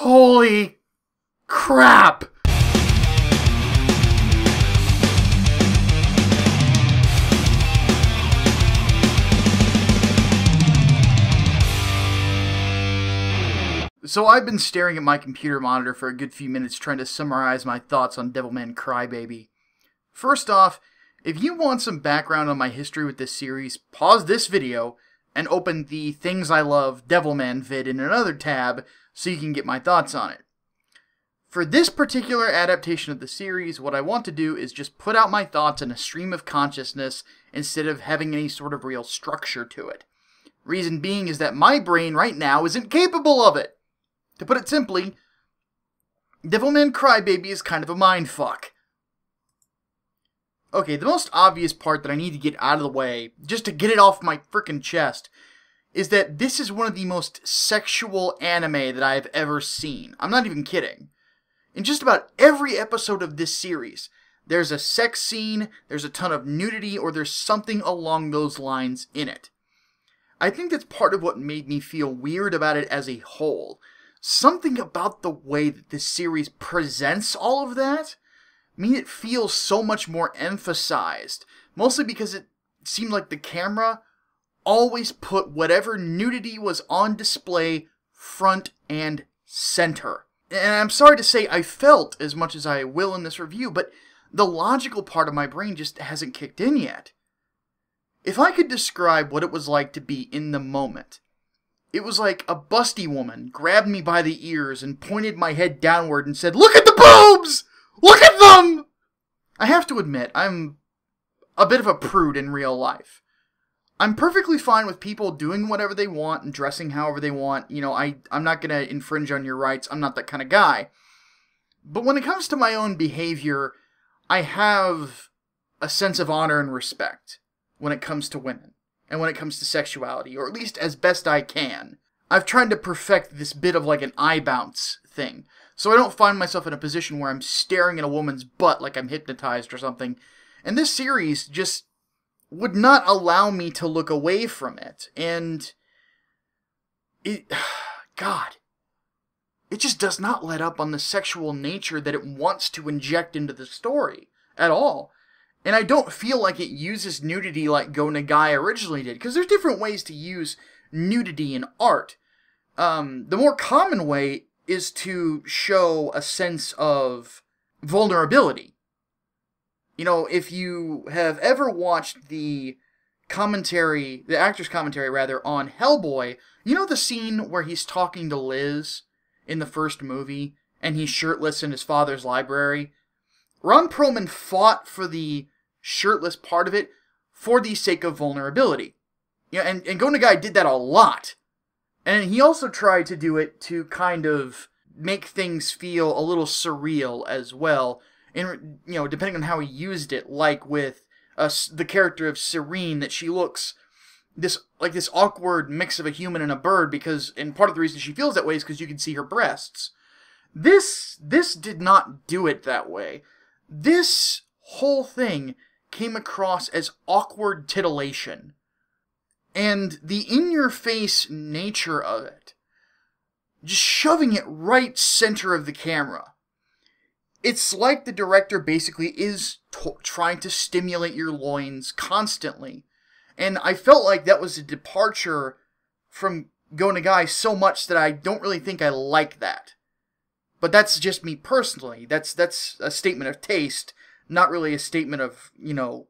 Holy crap! So I've been staring at my computer monitor for a good few minutes trying to summarize my thoughts on Devilman Crybaby. First off, if you want some background on my history with this series, pause this video and open the Things I Love Devilman vid in another tab so you can get my thoughts on it. For this particular adaptation of the series, what I want to do is just put out my thoughts in a stream of consciousness instead of having any sort of real structure to it. Reason being is that my brain right now isn't capable of it. To put it simply, Devilman Crybaby is kind of a mindfuck. Okay, the most obvious part that I need to get out of the way, just to get it off my frickin' chest, is that this is one of the most sexual anime that I have ever seen. I'm not even kidding. In just about every episode of this series, there's a sex scene, there's a ton of nudity, or there's something along those lines in it. I think that's part of what made me feel weird about it as a whole. Something about the way that this series presents all of that made it feel so much more emphasized. Mostly because it seemed like the camera always put whatever nudity was on display front and center. And I'm sorry to say I felt as much as I will in this review, but the logical part of my brain just hasn't kicked in yet. If I could describe what it was like to be in the moment, it was like a busty woman grabbed me by the ears and pointed my head downward and said, "Look at the boobs! Look at them!" I have to admit, I'm a bit of a prude in real life. I'm perfectly fine with people doing whatever they want and dressing however they want. You know, I'm not going to infringe on your rights. I'm not that kind of guy. But when it comes to my own behavior, I have a sense of honor and respect when it comes to women. And when it comes to sexuality, or at least as best I can. I've tried to perfect this bit of like an eye bounce thing, so I don't find myself in a position where I'm staring at a woman's butt like I'm hypnotized or something. And this series just would not allow me to look away from it, and God, it just does not let up on the sexual nature that it wants to inject into the story at all. And I don't feel like it uses nudity like Go Nagai originally did, because there's different ways to use nudity in art. The more common way is to show a sense of vulnerability. You know, if you have ever watched the actor's commentary rather, on Hellboy, you know the scene where he's talking to Liz in the first movie, and he's shirtless in his father's library? Ron Perlman fought for the shirtless part of it for the sake of vulnerability. Yeah, and Go Nagai did that a lot. And he also tried to do it to kind of make things feel a little surreal as well. And, you know, depending on how he used it, like with the character of Serene, that she looks this awkward mix of a human and a bird, and part of the reason she feels that way is because you can see her breasts. This did not do it that way. This whole thing came across as awkward titillation. And the in-your-face nature of it, just shoving it right center of the camera. It's like the director basically is trying to stimulate your loins constantly. And I felt like that was a departure from Go Nagai so much that I don't really think I like that. But that's just me personally. That's a statement of taste, not really a statement of, you know,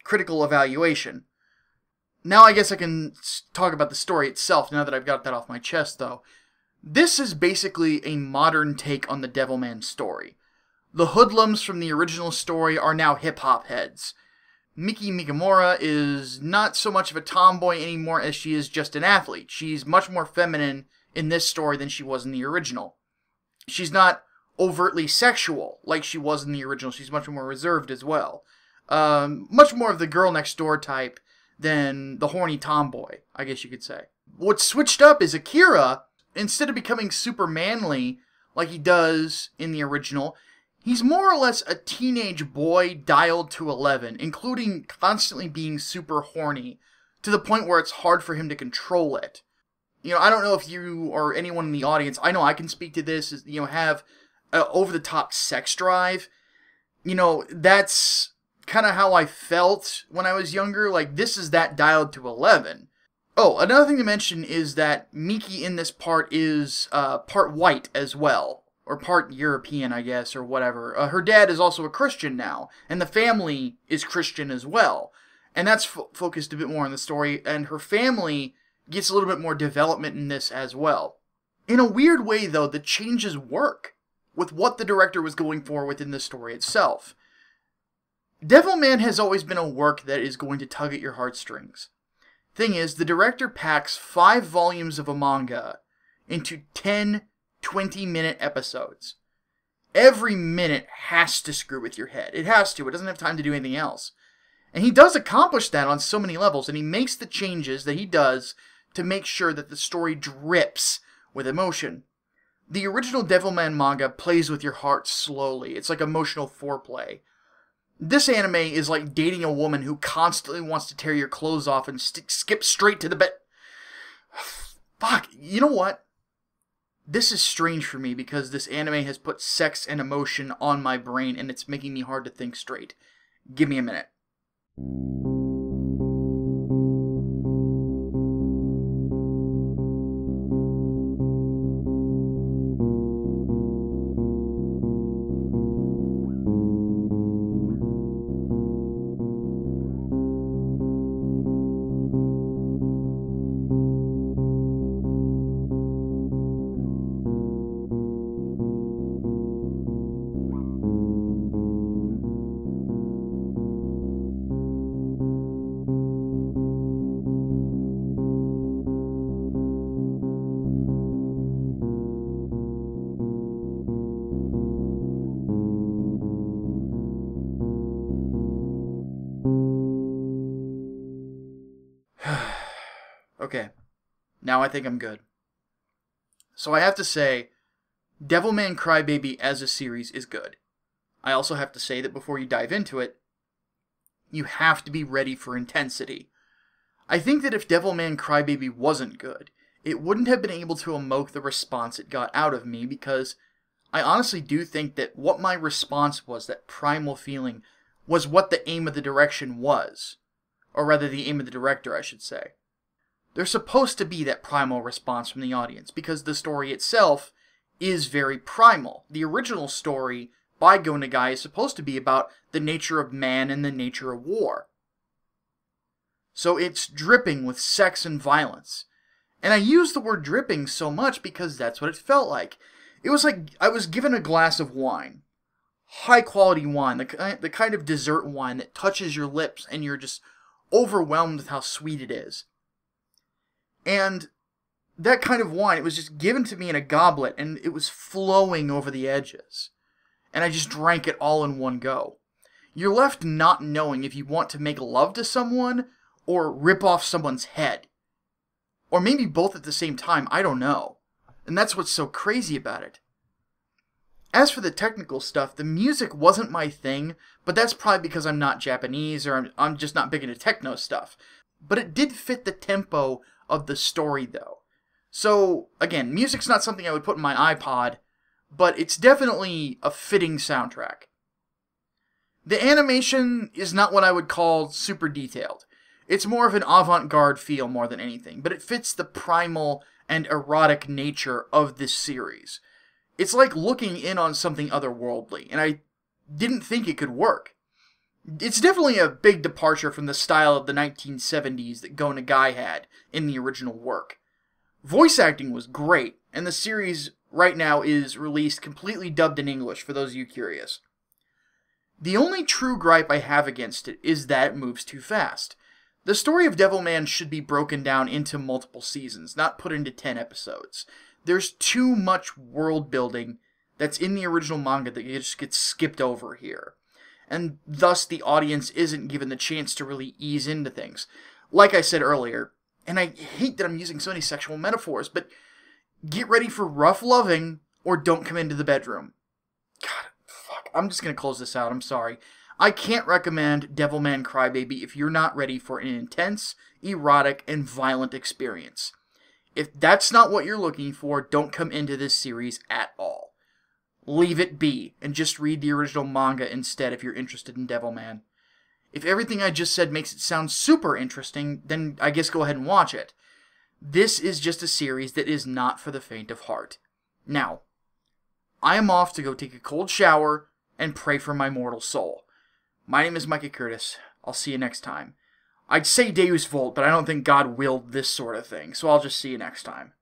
critical evaluation. Now I guess I can talk about the story itself, now that I've got that off my chest, though. This is basically a modern take on the Devilman story. The hoodlums from the original story are now hip-hop heads. Miki Mikamura is not so much of a tomboy anymore as she is just an athlete. She's much more feminine in this story than she was in the original. She's not overtly sexual like she was in the original. She's much more reserved as well. Much more of the girl next door type than the horny tomboy, I guess you could say. What's switched up is Akira, instead of becoming super manly like he does in the original, he's more or less a teenage boy dialed to 11, including constantly being super horny, to the point where it's hard for him to control it. I don't know if you or anyone in the audience, I know I can speak to this, is, have over-the-top sex drive. That's kind of how I felt when I was younger. Like, this is that dialed to 11. Oh, another thing to mention is that Miki in this part is part white as well. Or part European, I guess, or whatever. Her dad is also a Christian now, and the family is Christian as well. And that's focused a bit more on the story, and her family gets a little bit more development in this as well. In a weird way, though, the changes work with what the director was going for within the story itself. Devilman has always been a work that is going to tug at your heartstrings. Thing is, the director packs 5 volumes of a manga into 10 20-minute episodes. Every minute has to screw with your head. It has to. It doesn't have time to do anything else. And he does accomplish that on so many levels, and he makes the changes that he does to make sure that the story drips with emotion. The original Devilman manga plays with your heart slowly. It's like emotional foreplay. This anime is like dating a woman who constantly wants to tear your clothes off and skip straight to the bed. Fuck, you know what? This is strange for me because this anime has put sex and emotion on my brain and it's making me hard to think straight. Give me a minute. Okay, now I think I'm good. So I have to say, Devilman Crybaby as a series is good. I also have to say that before you dive into it, you have to be ready for intensity. I think that if Devilman Crybaby wasn't good, it wouldn't have been able to evoke the response it got out of me, because I honestly do think that what my response was, that primal feeling, was what the aim of the direction was. Or rather, the aim of the director, I should say. There's supposed to be that primal response from the audience, because the story itself is very primal. The original story by Go Nagai is supposed to be about the nature of man and the nature of war. So it's dripping with sex and violence. And I use the word dripping so much because that's what it felt like. It was like I was given a glass of wine. High quality wine, the kind of dessert wine that touches your lips and you're just overwhelmed with how sweet it is. And that kind of wine, it was just given to me in a goblet, and it was flowing over the edges. And I just drank it all in one go. You're left not knowing if you want to make love to someone, or rip off someone's head. Or maybe both at the same time, I don't know. And that's what's so crazy about it. As for the technical stuff, the music wasn't my thing, but that's probably because I'm not Japanese, or I'm just not big into techno stuff. But it did fit the tempo of the story, though. So, again, music's not something I would put in my iPod, but it's definitely a fitting soundtrack. The animation is not what I would call super detailed. It's more of an avant-garde feel more than anything, but it fits the primal and erotic nature of this series. It's like looking in on something otherworldly, and I didn't think it could work. It's definitely a big departure from the style of the 1970s that Go Nagai had in the original work. Voice acting was great, and the series right now is released completely dubbed in English, for those of you curious. The only true gripe I have against it is that it moves too fast. The story of Devilman should be broken down into multiple seasons, not put into 10 episodes. There's too much world building that's in the original manga that just gets skipped over here. And thus the audience isn't given the chance to really ease into things. Like I said earlier, and I hate that I'm using so many sexual metaphors, but get ready for rough loving or don't come into the bedroom. God, fuck. I'm just going to close this out. I'm sorry. I can't recommend Devilman Crybaby if you're not ready for an intense, erotic, and violent experience. If that's not what you're looking for, don't come into this series at all. Leave it be, and just read the original manga instead if you're interested in Devilman. If everything I just said makes it sound super interesting, then I guess go ahead and watch it. This is just a series that is not for the faint of heart. Now, I am off to go take a cold shower and pray for my mortal soul. My name is Micah Curtis. I'll see you next time. I'd say Deus Vult, but I don't think God willed this sort of thing, so I'll just see you next time.